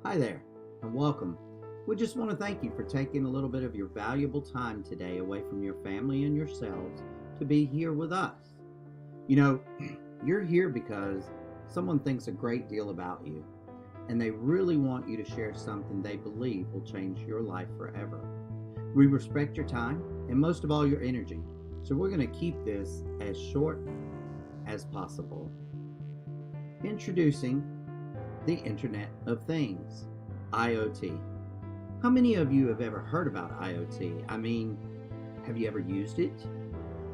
Hi there, and welcome. We just want to thank you for taking a little bit of your valuable time today away from your family and yourselves to be here with us. You know, you're here because someone thinks a great deal about you, and they really want you to share something they believe will change your life forever. We respect your time and most of all your energy, so we're going to keep this as short as possible. Introducing the Internet of Things, IoT. How many of you have ever heard about IoT? I mean, have you ever used it?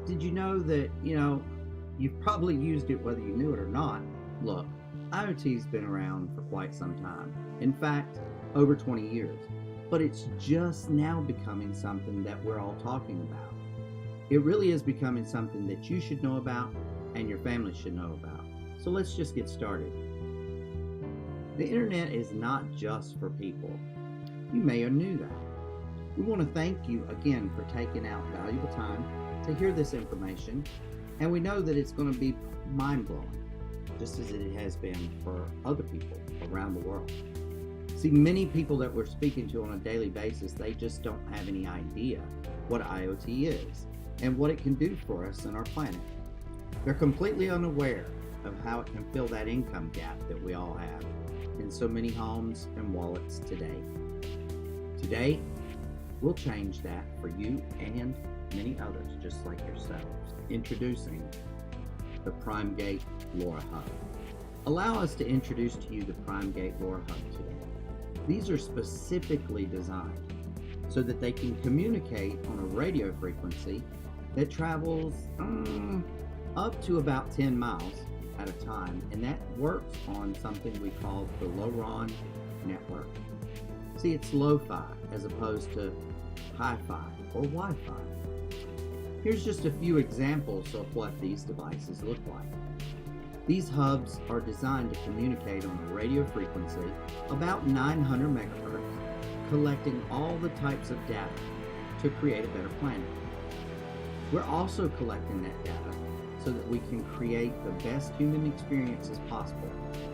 Did you know that, you've probably used it whether you knew it or not? Look, IoT's been around for quite some time. In fact, over 20 years. But it's just now becoming something that we're all talking about. It really is becoming something that you should know about and your family should know about. So let's just get started. The internet is not just for people. You may have knew that. We want to thank you again for taking out valuable time to hear this information, and we know that it's going to be mind-blowing, just as it has been for other people around the world. See, many people that we're speaking to on a daily basis, they just don't have any idea what IoT is and what it can do for us and our planet. They're completely unaware of how it can fill that income gap that we all have in so many homes and wallets today. Today, we'll change that for you and many others just like yourselves. Introducing the PrimeGate LoRa Hub. Allow us to introduce to you the PrimeGate LoRa Hub today. These are specifically designed so that they can communicate on a radio frequency that travels up to about 10 miles at a time, and that works on something we call the LoRa network. See, it's lo-fi as opposed to hi-fi or Wi-Fi. Here's just a few examples of what these devices look like. These hubs are designed to communicate on a radio frequency about 900 megahertz, collecting all the types of data to create a better planet. We're also collecting that data so that we can create the best human experiences possible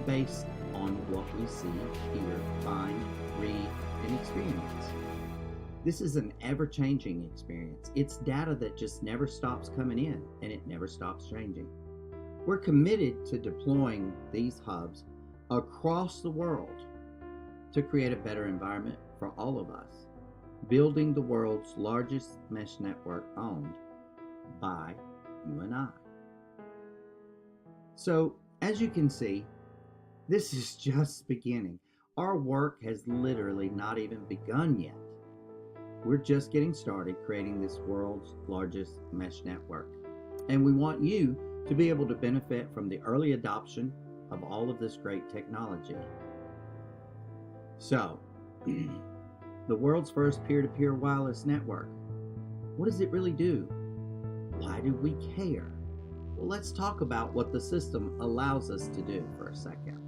based on what we see, hear, find, read, and experience. This is an ever-changing experience. It's data that just never stops coming in, and it never stops changing. We're committed to deploying these hubs across the world to create a better environment for all of us, building the world's largest mesh network owned by you and I. So, as you can see, this is just beginning. Our work has literally not even begun yet. We're just getting started creating this world's largest mesh network. And we want you to be able to benefit from the early adoption of all of this great technology. So, the world's first peer-to-peer wireless network. What does it really do? Why do we care? Well, let's talk about what the system allows us to do for a second.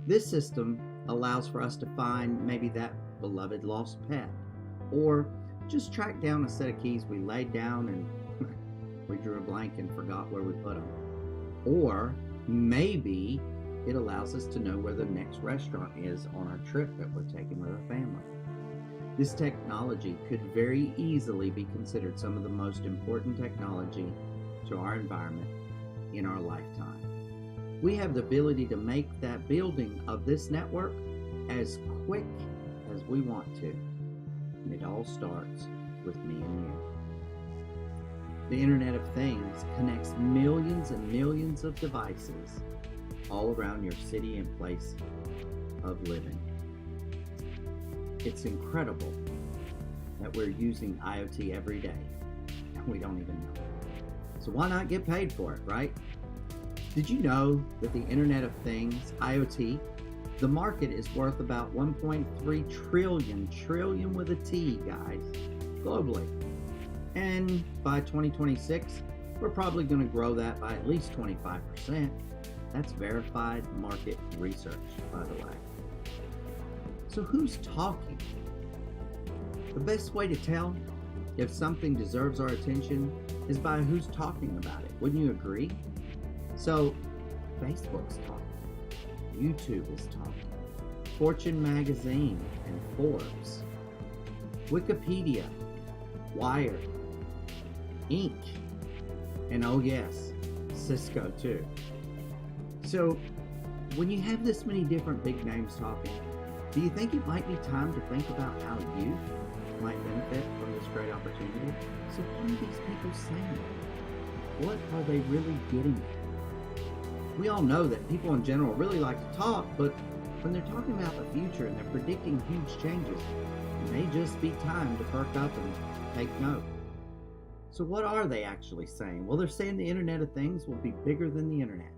This system allows for us to find maybe that beloved lost pet, or just track down a set of keys we laid down and we drew a blank and forgot where we put them. Or maybe it allows us to know where the next restaurant is on our trip that we're taking with our family. This technology could very easily be considered some of the most important technology to our environment in our lifetime. We have the ability to make that building of this network as quick as we want to. And it all starts with me and you. The Internet of Things connects millions and millions of devices all around your city and place of living. It's incredible that we're using IoT every day and we don't even know it. So why not get paid for it, right? Did you know that the Internet of Things, IoT, the market is worth about 1.3 trillion with a T, guys, globally. And by 2026, we're probably going to grow that by at least 25%. That's verified market research, by the way. So who's talking? The best way to tell if something deserves our attention is by who's talking about it. Wouldn't you agree? So Facebook's talking, YouTube is talking, Fortune magazine and Forbes, Wikipedia, Wired, Inc., and oh yes, Cisco too. So when you have this many different big names talking, do you think it might be time to think about how you might benefit from this great opportunity? So what are these people saying? What are they really getting at? We all know that people in general really like to talk, but when they're talking about the future and they're predicting huge changes, it may just be time to perk up and take note. So what are they actually saying? Well, they're saying the Internet of Things will be bigger than the Internet.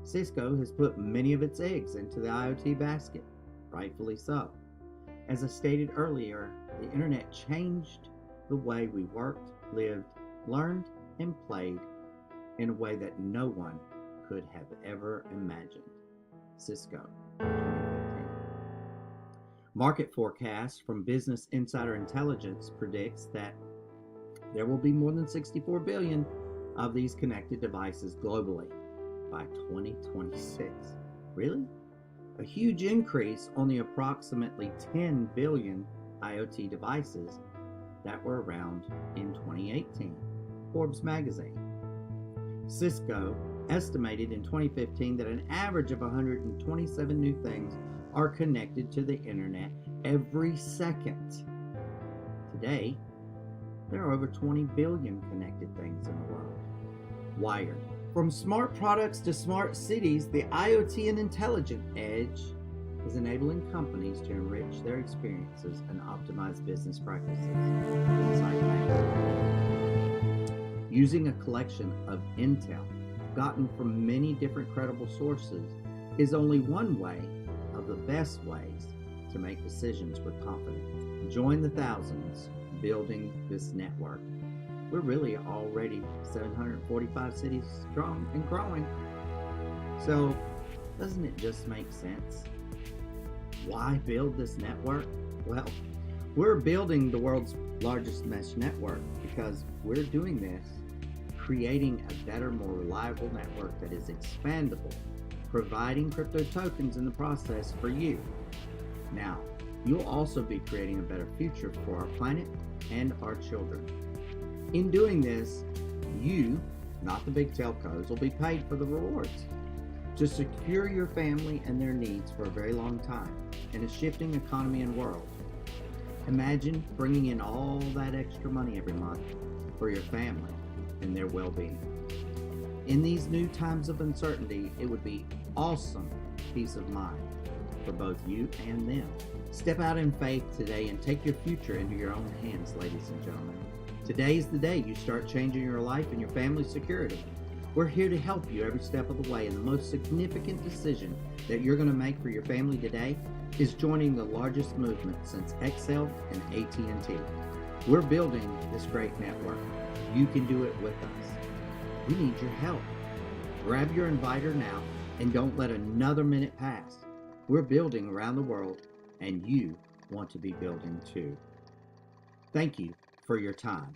Cisco has put many of its eggs into the IoT basket, rightfully so. As I stated earlier, the Internet changed the way we worked, lived, learned, and played in a way that no one could have ever imagined. Cisco, 2015. Market forecast from Business Insider Intelligence predicts that there will be more than 64 billion of these connected devices globally by 2026. Really? A huge increase on the approximately 10 billion IoT devices that were around in 2018. Forbes magazine. Cisco estimated in 2015 that an average of 127 new things are connected to the internet every second. Today, there are over 20 billion connected things in the world. Wired. From smart products to smart cities, the IoT and intelligent edge is enabling companies to enrich their experiences and optimize business practices. Inside Bank. Using a collection of intel gotten from many different credible sources is only one way of the best ways to make decisions with confidence. Join the thousands building this network. We're really already 745 cities strong and growing. So, doesn't it just make sense? Why build this network? Well, we're building the world's largest mesh network because we're doing this, creating a better, more reliable network that is expandable, providing crypto tokens in the process for you. Now, you'll also be creating a better future for our planet and our children. In doing this, you, not the big telcos, will be paid for the rewards to secure your family and their needs for a very long time in a shifting economy and world. Imagine bringing in all that extra money every month for your family and their well-being. In these new times of uncertainty, it would be awesome peace of mind for both you and them. Step out in faith today and take your future into your own hands, ladies and gentlemen. Today is the day you start changing your life and your family's security. We're here to help you every step of the way, and the most significant decision that you're going to make for your family today is joining the largest movement since XL and AT&T. We're building this great network. You can do it with us. We need your help. Grab your inviter now and don't let another minute pass. We're building around the world, and you want to be building too. Thank you for your time.